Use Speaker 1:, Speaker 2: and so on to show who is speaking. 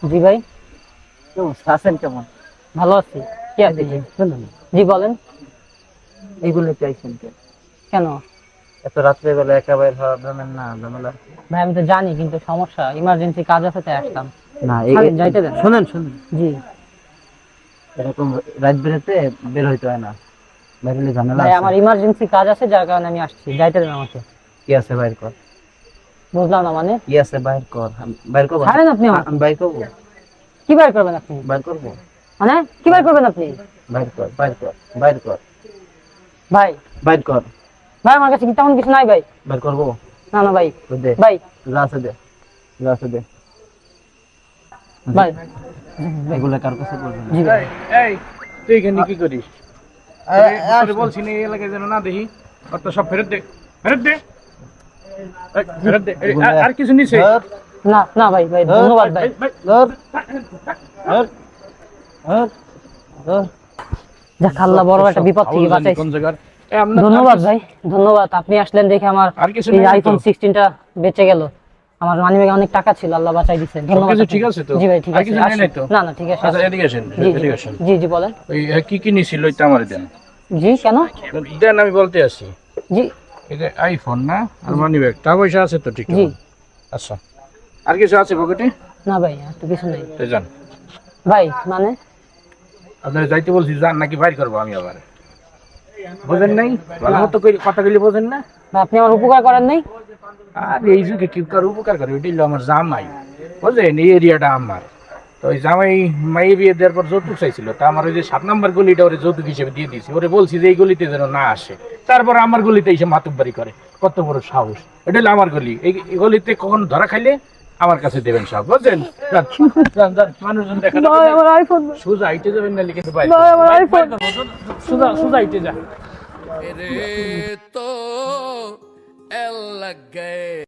Speaker 1: জি ভাই,
Speaker 2: কেমন আছেন? কেমন
Speaker 1: ভালো আছি। কি আপনি?
Speaker 2: শুনুন,
Speaker 1: জি বলেন।
Speaker 2: এইগুলো চাইছেন কেন?
Speaker 1: কেন?
Speaker 2: এত রাত্রে বেলা একা বাইর হওয়া জানেন না ঝামেলা।
Speaker 1: ভাই আমি তো জানি, কিন্তু সমস্যা, ইমার্জেন্সি কাজ আছে তাই আসলাম।
Speaker 2: না
Speaker 1: ছাড়েন, যাইতে দেন।
Speaker 2: শুনেন শুনেন,
Speaker 1: জি
Speaker 2: এরকম রাত বেরাতে বের হইতে হয় না, বাইর হলে ঝামেলা
Speaker 1: ভাই,
Speaker 2: আছে।
Speaker 1: আমার ইমার্জেন্সি কাজ আছে, যার কারণে আমি আসছি, যাইতে দেন আমাকে।
Speaker 2: কি আছে বাইর কর?
Speaker 1: বুঝলাম না মানে।
Speaker 2: কি আছে বাইর কর? বাইর করবো?
Speaker 1: ছাড়েন আপনি আমাকে।
Speaker 2: আমি বাইর করবো,
Speaker 1: কি বাইর করবেন আপনি?
Speaker 2: বাইর করবো,
Speaker 1: মানে কি বাইর করবেন আপনি?
Speaker 2: বাইর কর, বাইর কর, বাইর কর,
Speaker 1: ভাই,
Speaker 2: বাইর কর।
Speaker 1: ভাই আমার কাছে কি তেমন কিছু নাই ভাই।
Speaker 2: বাইর করবো?
Speaker 1: না না ভাই।
Speaker 2: তো দে,
Speaker 1: ভাই,
Speaker 2: যা আছে দে, যা আছে দে।
Speaker 1: ভাই, ভাই।
Speaker 2: এগুলো কার কাছে বলবি না।
Speaker 1: জি ভাই।
Speaker 3: এই তুই এখানে কি করিস? তোরে বলছি না এই এলাকায় যেন না দেখি। আর তো সব ফেরত দে, ফেরত দে, এই, ফেরত দে। এই, আর কিছু নিছে?
Speaker 2: ধর,
Speaker 1: না না ভাই, ভাই
Speaker 2: ধর,
Speaker 1: ধন্যবাদ ভাই।
Speaker 3: ভাই,
Speaker 2: ধর, ধর, ধর, ধর।
Speaker 1: যাক, আল্লাহ বড় একটা বিপদ থেকে বাঁচাইছে।
Speaker 3: কোন জায়গার?
Speaker 1: ধন্যবাদ ভাই, ধন্যবাদ। আপনি আসলেন দেখে আমার
Speaker 3: আর কিছু
Speaker 1: এই
Speaker 3: নেই তো?
Speaker 1: আইফোন 16টা বেঁচে গেল। আমার মানিব্যাগে অনেক টাকা ছিল, আল্লাহ বাঁচাই দিয়েছে। ধন্যবাদ
Speaker 3: সবকিছু
Speaker 1: আপনাকে।
Speaker 3: ঠিক আছে তো?
Speaker 1: জি ভাই, ঠিক
Speaker 3: আর
Speaker 1: আছে।
Speaker 3: কিছু নেই
Speaker 1: আসি।
Speaker 3: নাই তো?
Speaker 1: না না, ঠিক আছে।
Speaker 3: আচ্ছা
Speaker 1: আসি।
Speaker 3: এদিকে আসেন,
Speaker 1: জি জি
Speaker 3: এদিকে আসেন।
Speaker 1: জি জি বলেন।
Speaker 3: ওই কি কি নিছিল ওইটা আমারে দেন।
Speaker 1: জি কেন?
Speaker 3: দেন, আমি বলতে আসি।
Speaker 1: জি
Speaker 3: এই যে আইফোন না, আর মানি ব্যাগ, টাকা পয়সা আছে তো ঠিক
Speaker 1: জি।
Speaker 3: আচ্ছা, আর কিছু আছে পকেটে?
Speaker 1: না ভাই, আর তো কিছু নেই
Speaker 3: তো যান।
Speaker 1: ভাই। মানে
Speaker 3: আপনারা যাইতে বলছি, যান নাকি বাইর করবো আমি আবার? বোঝেন নাই? ভালো মতো কথা কইলে বোঝেন না?
Speaker 1: ভাই, আপনি আমার উপকার করেন নাই।
Speaker 3: আর এই যুগে কেউ কার উপকার করে? ওইটা হলো আমার জামাই, বুঝলেন? এই এরিয়াটা আমার। তো ওই জামাই মাই বিয়ে দেওয়ার পর যৌতুক চাইছিল, তা আমার ওই যে 7 নম্বর গলিটা ওরে যৌতুক হিসেবে দিয়ে দিয়েছি। ওরে বলছি যে এই গলিতে যেন না আসে। তারপর আমার গলিতে এসে মাতুব্বারি করে, কত বড় সাহস! এটা হলো আমার গলি। এই গলিতে কখন ধরা খাইলে আমার কাছে দেবেন সব, বুঝলেন? যান, যান, যান, মানুষজন দেখা যাবে
Speaker 1: ভাই
Speaker 3: না।
Speaker 1: আমার আইফোন।
Speaker 3: সোজা হাইটে যাবেন না, লিখে বাইরে
Speaker 1: ভাই আমার আইফোন।
Speaker 3: সোজা সোজা হাইটে যা।
Speaker 4: तो एल लग गए।